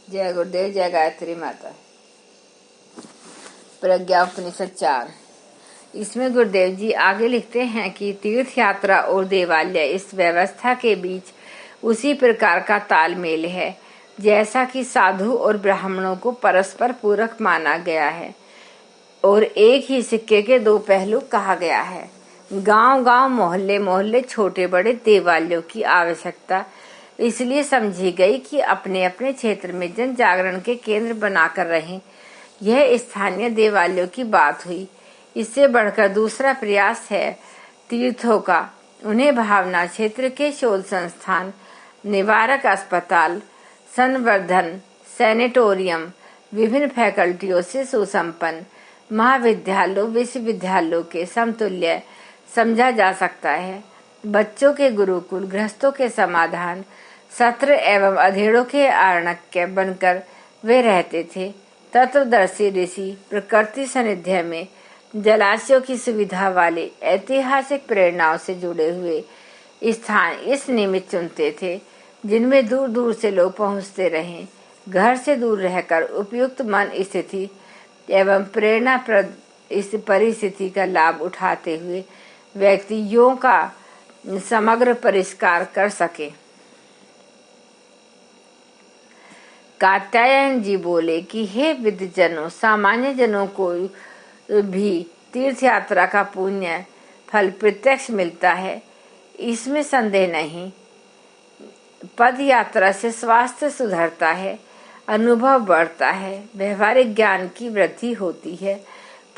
जय गुरुदेव, जय गायत्री माता। प्रज्ञा उपनिषद 4। इसमें गुरुदेव जी आगे लिखते हैं कि तीर्थ यात्रा और देवालय इस व्यवस्था के बीच उसी प्रकार का तालमेल है जैसा कि साधु और ब्राह्मणों को परस्पर पूरक माना गया है और एक ही सिक्के के दो पहलू कहा गया है। गांव गांव, मोहल्ले मोहल्ले, छोटे बड़े देवालयों की आवश्यकता इसलिए समझी गई कि अपने अपने क्षेत्र में जन जागरण के केंद्र बनाकर रहें। यह स्थानीय देवालयों की बात हुई। इससे बढ़कर दूसरा प्रयास है तीर्थों का। उन्हें भावना क्षेत्र के शोध संस्थान, निवारक अस्पताल, संवर्धन, सैनिटोरियम, विभिन्न फैकल्टियों से सुसंपन्न महाविद्यालयों, विश्वविद्यालयों के समतुल्य समझा जा सकता है। बच्चों के गुरुकुल, गृहस्थों के समाधान, सत्र एवं अधेड़ों के आरण्यक बनकर वे रहते थे। तत्वदर्शी ऋषि प्रकृति सानिध्य में जलाशयों की सुविधा वाले ऐतिहासिक प्रेरणाओं से जुड़े हुए स्थान इस निमित्त चुनते थे जिनमें दूर दूर से लोग पहुंचते रहें। घर से दूर रहकर उपयुक्त मन स्थिति एवं प्रेरणाप्रद इस परिस्थिति का लाभ उठाते हुए व्यक्ति यों का समग्र परिष्कार कर सके। कात्यायन जी बोले कि हे विद्वजनों, सामान्य जनों को भी तीर्थ यात्रा का पुण्य फल प्रत्यक्ष मिलता है, इसमें संदेह नहीं। पद यात्रा से स्वास्थ्य सुधरता है, अनुभव बढ़ता है, व्यवहारिक ज्ञान की वृद्धि होती है,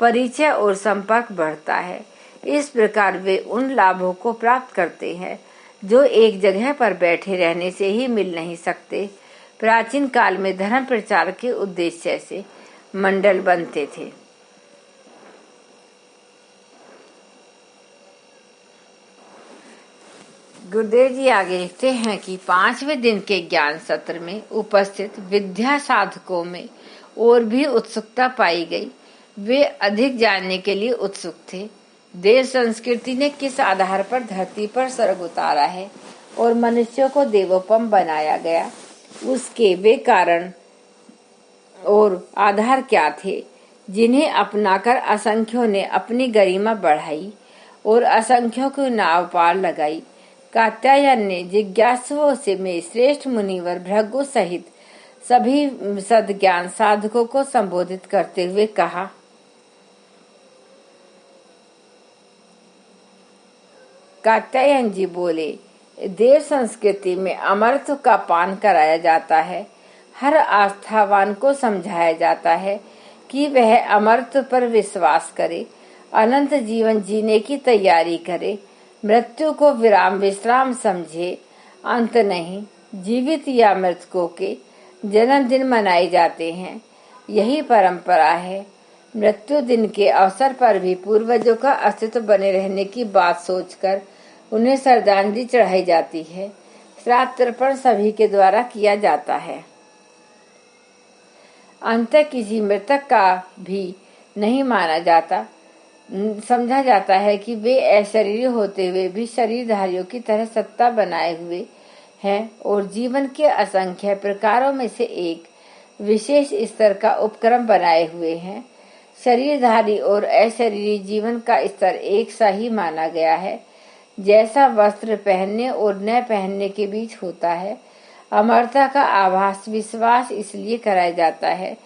परिचय और संपर्क बढ़ता है। इस प्रकार वे उन लाभों को प्राप्त करते हैं जो एक जगह पर बैठे रहने से ही मिल नहीं सकते। प्राचीन काल में धर्म प्रचार के उद्देश्य से मंडल बनते थे। गुरुदेव जी आगे लिखते हैं कि 5वें दिन के ज्ञान सत्र में उपस्थित विद्या साधकों में और भी उत्सुकता पाई गई। वे अधिक जानने के लिए उत्सुक थे। देव संस्कृति ने किस आधार पर धरती पर स्वर्ग उतारा है और मनुष्यों को देवोपम बनाया गया, उसके वे कारण और आधार क्या थे, जिन्हें अपनाकर असंख्यों ने अपनी गरिमा बढ़ाई और असंख्यों की नाव पार लगाई। कात्यायन ने जिज्ञासुओं से में श्रेष्ठ मुनिवर भृगु सहित सभी सद्ज्ञान साधकों को संबोधित करते हुए कहा। कात्यायन जी बोले, देव संस्कृति में अमृत का पान कराया जाता है। हर आस्थावान को समझाया जाता है कि वह अमृत पर विश्वास करे, अनंत जीवन जीने की तैयारी करे, मृत्यु को विश्राम समझे। अंत नहीं, जीवित या मृतकों के जन्मदिन मनाए जाते हैं, यही परंपरा है। मृत्यु दिन के अवसर पर भी पूर्वजों का अस्तित्व बने रहने की बात सोचकर उन्हें श्रद्धांजलि चढ़ाई जाती है। श्राद्ध तर्पण सभी के द्वारा किया जाता है। अंत किसी मृतक का भी नहीं माना जाता। समझा जाता है कि वे अशरीरी होते हुए भी शरीरधारियों की तरह सत्ता बनाए हुए हैं और जीवन के असंख्य प्रकारों में से एक विशेष स्तर का उपक्रम बनाए हुए हैं। शरीरधारी और अशरीरी जीवन का स्तर एक सा ही माना गया है, जैसा वस्त्र पहनने और न पहनने के बीच होता है। अमरता का आभास विश्वास इसलिए कराया जाता है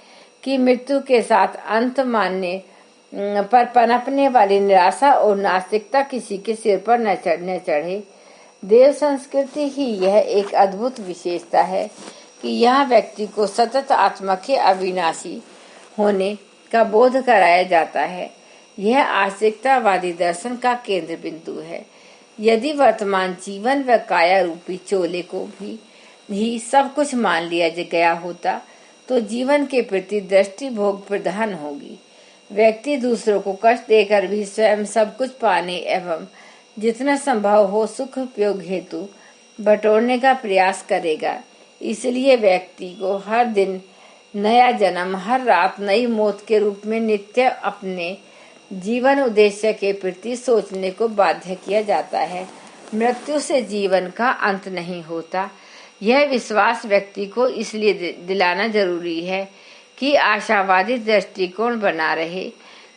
कि मृत्यु के साथ अंत मानने पर पनपने वाली निराशा और नास्तिकता किसी के सिर पर न चढ़े। देव संस्कृति ही यह एक अद्भुत विशेषता है कि यहाँ व्यक्ति को सतत आत्मा के अविनाशी होने का बोध कराया जाता है। यह आस्तिकतावादी दर्शन का केंद्र बिंदु है। यदि वर्तमान जीवन व काया रूपी चोले को भी सब कुछ मान लिया गया होता तो जीवन के प्रति दृष्टि भोग प्रधान होगी। व्यक्ति दूसरों को कष्ट देकर भी स्वयं सब कुछ पाने एवं जितना संभव हो सुख उपयोग हेतु बटोरने का प्रयास करेगा। इसलिए व्यक्ति को हर दिन नया जन्म, हर रात नई मौत के रूप में नित्य अपने जीवन उद्देश्य के प्रति सोचने को बाध्य किया जाता है। मृत्यु से जीवन का अंत नहीं होता, यह विश्वास व्यक्ति को इसलिए दिलाना जरूरी है कि आशावादी दृष्टिकोण बना रहे।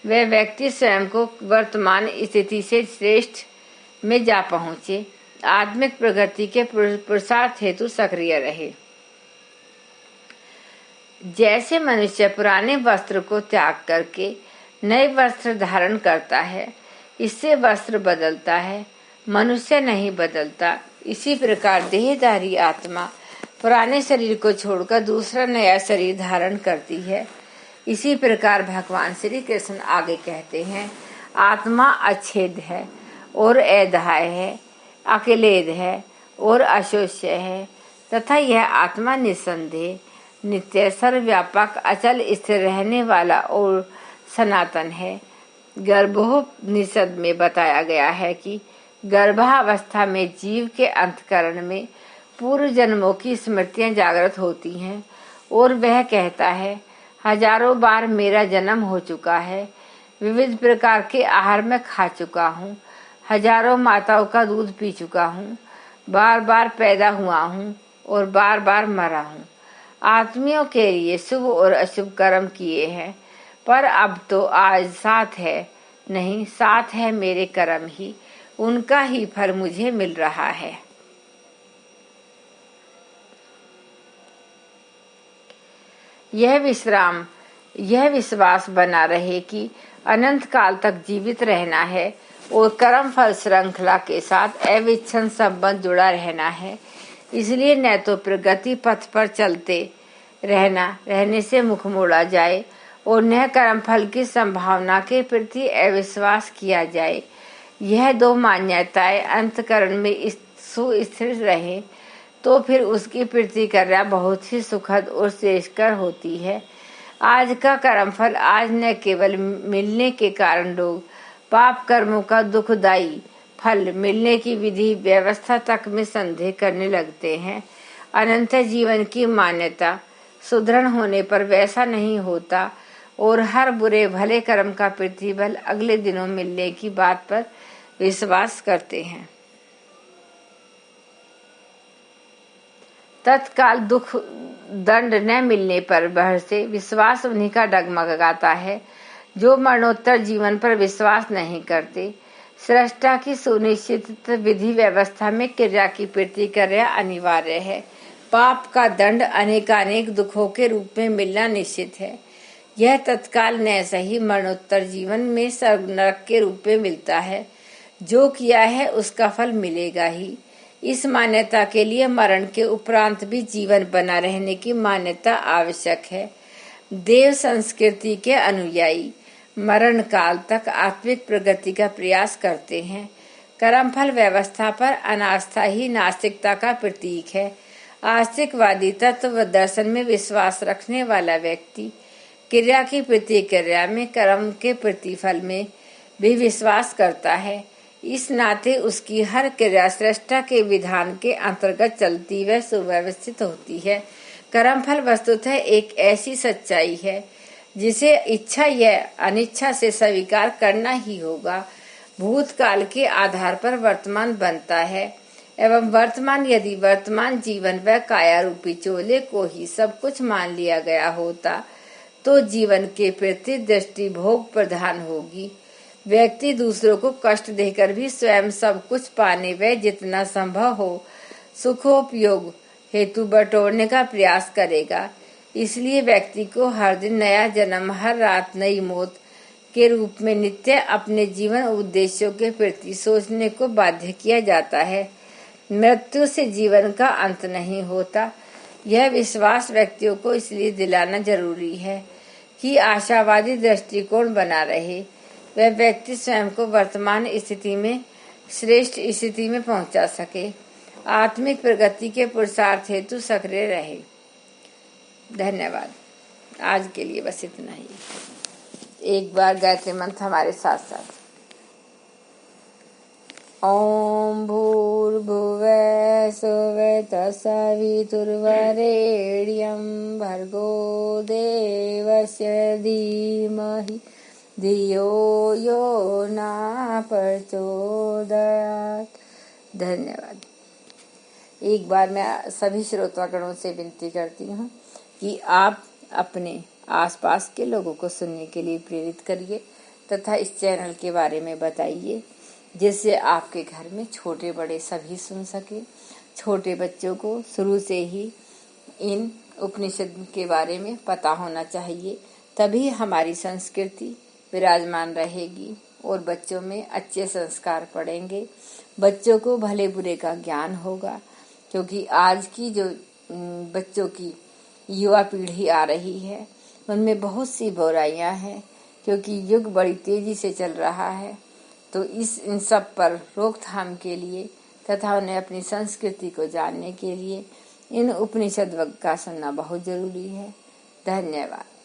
वह व्यक्ति स्वयं को वर्तमान स्थिति से श्रेष्ठ में जा पहुंचे, आत्मिक प्रगति के पुरुषार्थ हेतु सक्रिय रहे। जैसे मनुष्य पुराने वस्त्र को त्याग करके नए वस्त्र धारण करता है, इससे वस्त्र बदलता है, मनुष्य नहीं बदलता। इसी प्रकार देहधारी आत्मा पुराने शरीर को छोड़कर दूसरा नया शरीर धारण करती है। इसी प्रकार भगवान श्री कृष्ण आगे कहते हैं, आत्मा अछेद है और अधाय है, अकेलेद है और अशोष्य है, तथा यह आत्मा निसंदेह नित्य सर्वव्यापक अचल स्थिर रहने वाला और सनातन है। गर्भोपनिषद में बताया गया है कि गर्भावस्था में जीव के अंतःकरण में पूर्व जन्मों की स्मृतियां जागृत होती हैं और वह कहता है, हजारों बार मेरा जन्म हो चुका है, विविध प्रकार के आहार में खा चुका हूँ, हजारों माताओं का दूध पी चुका हूँ, बार बार पैदा हुआ हूँ और बार बार मरा हूँ। आत्मियों के लिए शुभ और अशुभ कर्म किए हैं, पर अब तो आज साथ है, नहीं साथ है मेरे कर्म ही, उनका ही फल मुझे मिल रहा है। यह विश्वास बना रहे कि अनंत काल तक जीवित रहना है और कर्म फल श्रृंखला के साथ अविच्छिन्न संबंध जुड़ा रहना है। इसलिए न तो प्रगति पथ पर चलते रहने से मुख मोड़ा जाए और न कर्म फल की संभावना के प्रति अविश्वास किया जाए। यह दो मान्यताएं अंतःकरण में सुस्थिर रहे तो फिर उसकी प्रतिक्रिया बहुत ही सुखद और श्रेष्ठकर होती है। आज का कर्मफल आज न केवल मिलने के कारण लोग पाप कर्मों का दुखदायी फल मिलने की विधि व्यवस्था तक में संदेह करने लगते हैं। अनंत जीवन की मान्यता सुदृढ़ होने पर वैसा नहीं होता और हर बुरे भले कर्म का प्रतिफल अगले दिनों मिलने की बात पर विश्वास करते हैं। तत्काल दुख दंड न मिलने पर भय से विश्वास उन्हीं का डगमगाता है जो मरणोत्तर जीवन पर विश्वास नहीं करते। सृष्टा की सुनिश्चित विधि व्यवस्था में क्रिया की प्रतिक्रिया अनिवार्य है। पाप का दंड अनेकानेक दुखों के रूप में मिलना निश्चित है। यह तत्काल न सही मरणोत्तर जीवन में स्वर्ग नरक के रूप में मिलता है। जो किया है उसका फल मिलेगा ही। इस मान्यता के लिए मरण के उपरांत भी जीवन बना रहने की मान्यता आवश्यक है। देव संस्कृति के अनुयायी मरण काल तक आत्मिक प्रगति का प्रयास करते हैं। कर्मफल व्यवस्था पर अनास्था ही नास्तिकता का प्रतीक है। आस्तिकवादी तत्व दर्शन में विश्वास रखने वाला व्यक्ति क्रिया की प्रतिक्रिया में कर्म के प्रतिफल में भी विश्वास करता है। इस नाते उसकी हर क्रिया सृष्टा के विधान के अंतर्गत चलती व सुव्यवस्थित होती है। कर्मफल वस्तुतः एक ऐसी सच्चाई है जिसे इच्छा या अनिच्छा से स्वीकार करना ही होगा। भूतकाल के आधार पर वर्तमान बनता है एवं वर्तमान यदि वर्तमान जीवन व काया रूपी चोले को ही सब कुछ मान लिया गया होता तो जीवन के प्रति दृष्टि भोग प्रधान होगी। व्यक्ति दूसरों को कष्ट देकर भी स्वयं सब कुछ पाने व जितना संभव हो सुखोपयोग हेतु बटोरने का प्रयास करेगा। इसलिए व्यक्ति को हर दिन नया जन्म, हर रात नई मौत के रूप में नित्य अपने जीवन उद्देश्यों के प्रति सोचने को बाध्य किया जाता है। मृत्यु से जीवन का अंत नहीं होता। यह विश्वास व्यक्तियों को इसलिए दिलाना जरूरी है कि आशावादी दृष्टिकोण बना रहे। वह व्यक्ति स्वयं को वर्तमान स्थिति में श्रेष्ठ स्थिति में पहुंचा सके, आत्मिक प्रगति के पुरुषार्थ हेतु सक्रिय रहे। धन्यवाद। आज के लिए बस इतना ही। एक बार गायत्री मंत्र हमारे साथ साथ। ओम भूर्भुवः स्वः तत्सवितुर्वरेण्यं भर्गो देवस्य धीमहि धियो यो न प्रचोदयात्। धन्यवाद। एक बार मैं सभी श्रोतागणों से विनती करती हूँ कि आप अपने आसपास के लोगों को सुनने के लिए प्रेरित करिए तथा इस चैनल के बारे में बताइए, जिससे आपके घर में छोटे बड़े सभी सुन सके। छोटे बच्चों को शुरू से ही इन उपनिषद के बारे में पता होना चाहिए, तभी हमारी संस्कृति विराजमान रहेगी और बच्चों में अच्छे संस्कार पड़ेंगे। बच्चों को भले बुरे का ज्ञान होगा, क्योंकि आज की जो बच्चों की युवा पीढ़ी आ रही है उनमें बहुत सी बुराइयां हैं, क्योंकि युग बड़ी तेजी से चल रहा है। तो इन सब पर रोकथाम के लिए तथा उन्हें अपनी संस्कृति को जानने के लिए इन उपनिषद का सुनना बहुत जरूरी है। धन्यवाद।